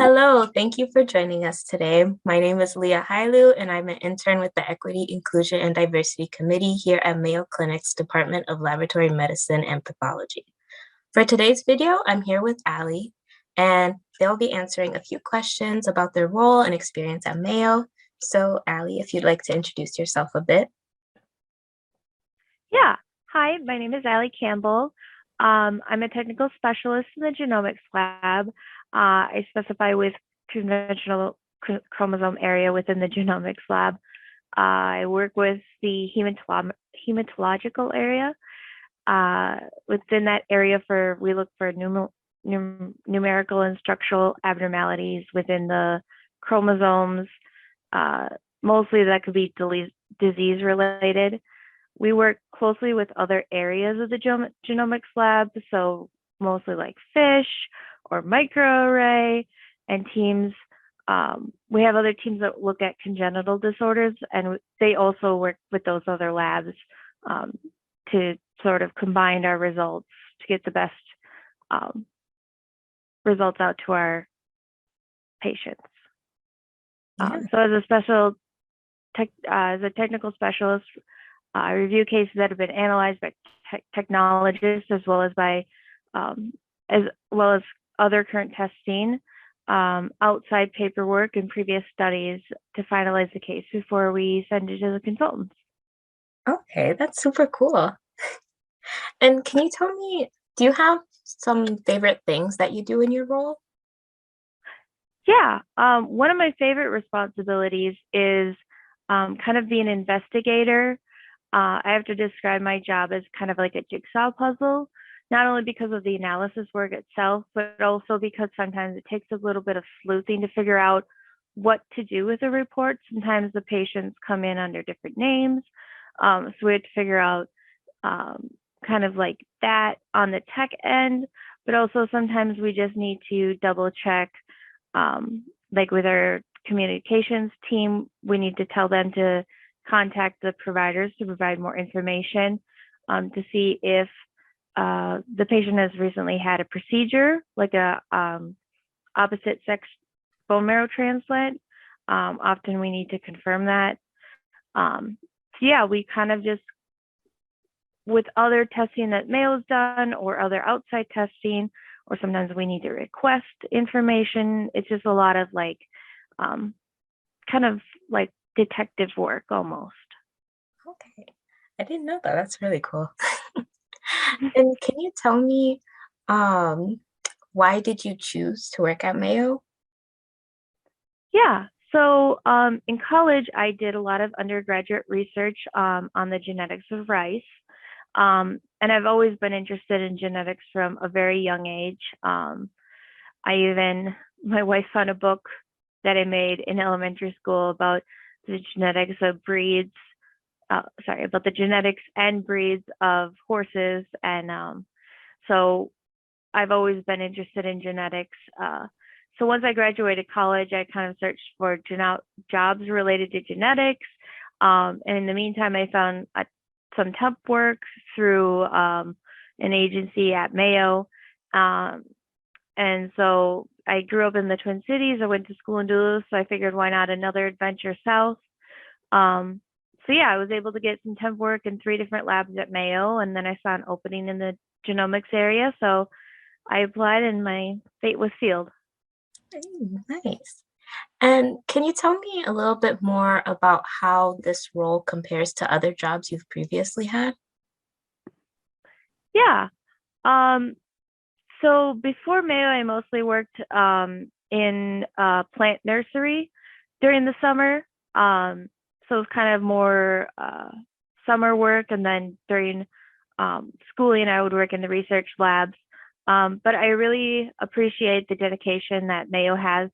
Hello, thank you for joining us today. My name is Leah Hailu, and I'm an intern with the Equity, Inclusion, and Diversity Committee here at Mayo Clinic's Department of Laboratory Medicine and Pathology. For today's video, I'm here with Ali, and they'll be answering a few questions about their role and experience at Mayo. So, Ali, if you'd like to introduce yourself a bit. Yeah. Hi, my name is Campbell. I'm a technical specialist in the genomics lab. I specify with conventional chromosome area within the genomics lab. I work with the hematological area. Within that area, we look for numerical and structural abnormalities within the chromosomes. Mostly that could be disease related. We work closely with other areas of the genomics lab, so mostly like FISH or microarray and teams. We have other teams that look at congenital disorders, and they also work with those other labs to sort of combine our results to get the best results out to our patients. So as a technical specialist, I review cases that have been analyzed by technologists as well as other current testing, outside paperwork and previous studies to finalize the case before we send it to the consultants. Okay, that's super cool. And can you tell me, do you have some favorite things that you do in your role? Yeah, one of my favorite responsibilities is kind of being an investigator. I have to describe my job as kind of like a jigsaw puzzle, not only because of the analysis work itself, but also because sometimes it takes a little bit of sleuthing to figure out what to do with the report. Sometimes the patients come in under different names. So we have to figure out kind of like that on the tech end, but also sometimes we just need to double check, like with our communications team, we need to tell them to contact the providers to provide more information to see if the patient has recently had a procedure, like a opposite sex bone marrow transplant. Often we need to confirm that. So yeah, we kind of just, with other testing that Mayo's done or other outside testing, or sometimes we need to request information. It's just a lot of like, kind of like detective work almost. Okay, I didn't know that. That's really cool. And can you tell me, why did you choose to work at Mayo? Yeah. So in college, I did a lot of undergraduate research on the genetics of rice. And I've always been interested in genetics from a very young age. My wife found a book that I made in elementary school about the genetics of about the genetics and breeds of horses. And so I've always been interested in genetics. So once I graduated college, I kind of searched for jobs related to genetics. And in the meantime, I found some temp work through an agency at Mayo. And so I grew up in the Twin Cities. I went to school in Duluth, so I figured why not another adventure south. So yeah, I was able to get some temp work in 3 different labs at Mayo, and then I saw an opening in the genomics area. So I applied and my fate was sealed. Nice. And can you tell me a little bit more about how this role compares to other jobs you've previously had? Yeah. So before Mayo, I mostly worked in a plant nursery during the summer. So it was kind of more summer work, and then during schooling, I would work in the research labs. But I really appreciate the dedication that Mayo has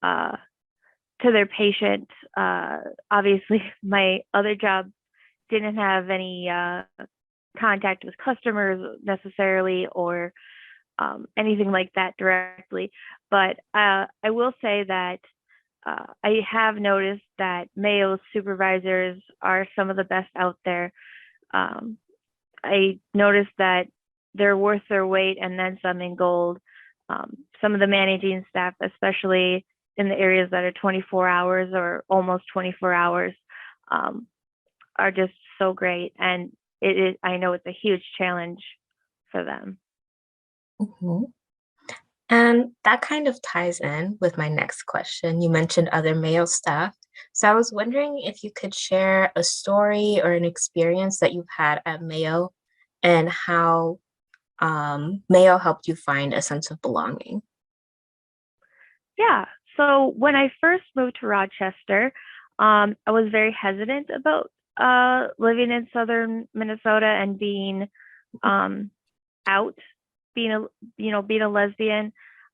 to their patients. Obviously, my other job didn't have any contact with customers necessarily or anything like that directly. But I will say that I have noticed that Mayo's supervisors are some of the best out there. I noticed that they're worth their weight and then some in gold. Some of the managing staff, especially in the areas that are 24 hours or almost 24 hours, um, are just so great. And I know it's a huge challenge for them. Mhm. And that kind of ties in with my next question. You mentioned other Mayo staff. So I was wondering if you could share a story or an experience that you've had at Mayo and how Mayo helped you find a sense of belonging. Yeah. So when I first moved to Rochester, I was very hesitant about living in southern Minnesota and being um, out, being a being a lesbian.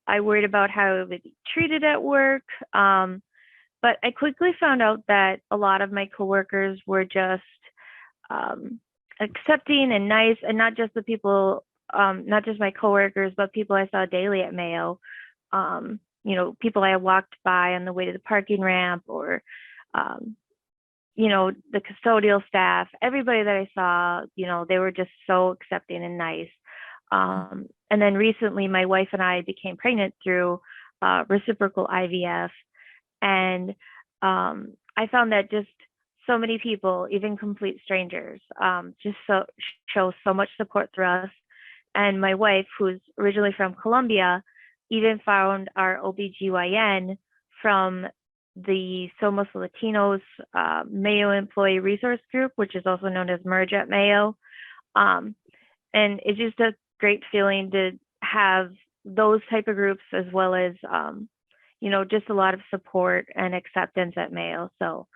I worried about how I would be treated at work. But I quickly found out that a lot of my coworkers were just um, accepting and nice, and not just the people, not just my coworkers, but people I saw daily at Mayo. People I walked by on the way to the parking ramp, or um, the custodial staff, everybody that I saw, they were just so accepting and nice. And then recently, my wife and I became pregnant through reciprocal IVF. And I found that just so many people, even complete strangers, just show so much support through us. And my wife, who's originally from Colombia, even found our OBGYN from the Somos Latinos Mayo Employee Resource Group, which is also known as Merge at Mayo. Um, and it's just a great feeling to have those type of groups, as well as just a lot of support and acceptance at Mayo. So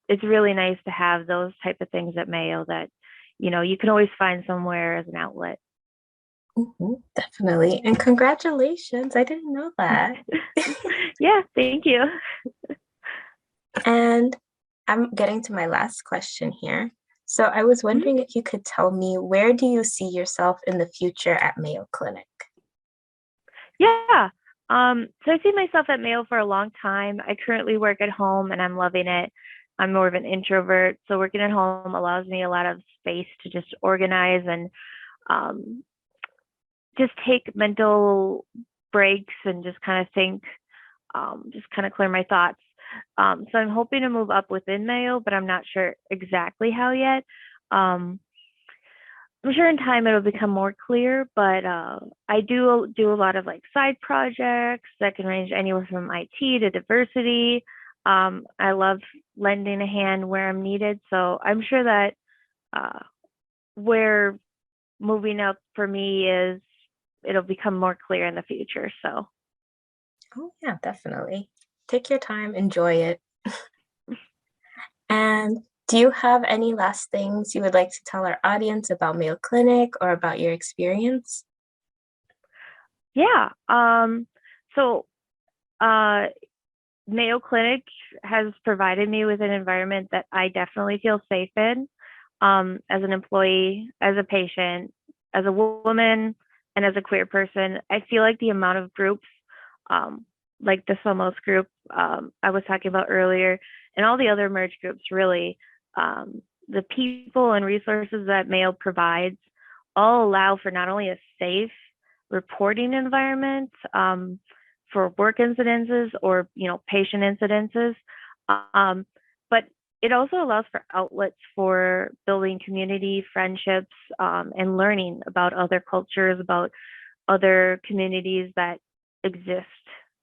it's really nice to have those type of things at Mayo that you can always find somewhere as an outlet. Definitely. And congratulations. I didn't know that. Yeah, thank you. And I'm getting to my last question here. So I was Mhm. wondering if you could tell me, where do you see yourself in the future at Mayo Clinic? Yeah. So I see myself at Mayo for a long time. I currently work at home and I'm loving it. I'm more of an introvert, so working at home allows me a lot of space to just organize and um, just take mental breaks and just kind of think, just kind of clear my thoughts. So I'm hoping to move up within Mayo, but I'm not sure exactly how yet. Um, I'm sure in time it'll become more clear, but I do a lot of like side projects that can range anywhere from IT to diversity. I love lending a hand where I'm needed, so I'm sure that uh, where moving up for me is, it'll become more clear in the future. So Oh, yeah, definitely. Take your time, enjoy it. And do you have any last things you would like to tell our audience about Mayo Clinic or about your experience? yeah, so uh, Mayo Clinic has provided me with an environment that I definitely feel safe in, as an employee, as a patient, as a woman, and as a queer person. I feel like the amount of groups, um, like the Somos group I was talking about earlier, and all the other merge groups, really, the people and resources that Mayo provides all allow for not only a safe reporting environment, for work incidences or patient incidences, um, but it also allows for outlets for building community friendships, and learning about other cultures, about other communities that exist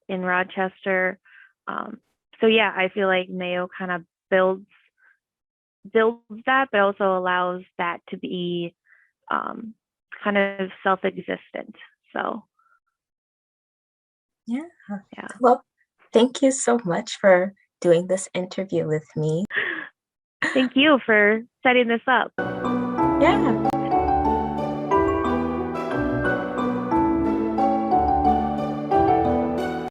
in Rochester. So yeah, I feel like Mayo kind of builds that, but also allows that to be um, kind of self-existent. So Yeah. yeah. Well, thank you so much for doing this interview with me. Thank you for setting this up. Yeah.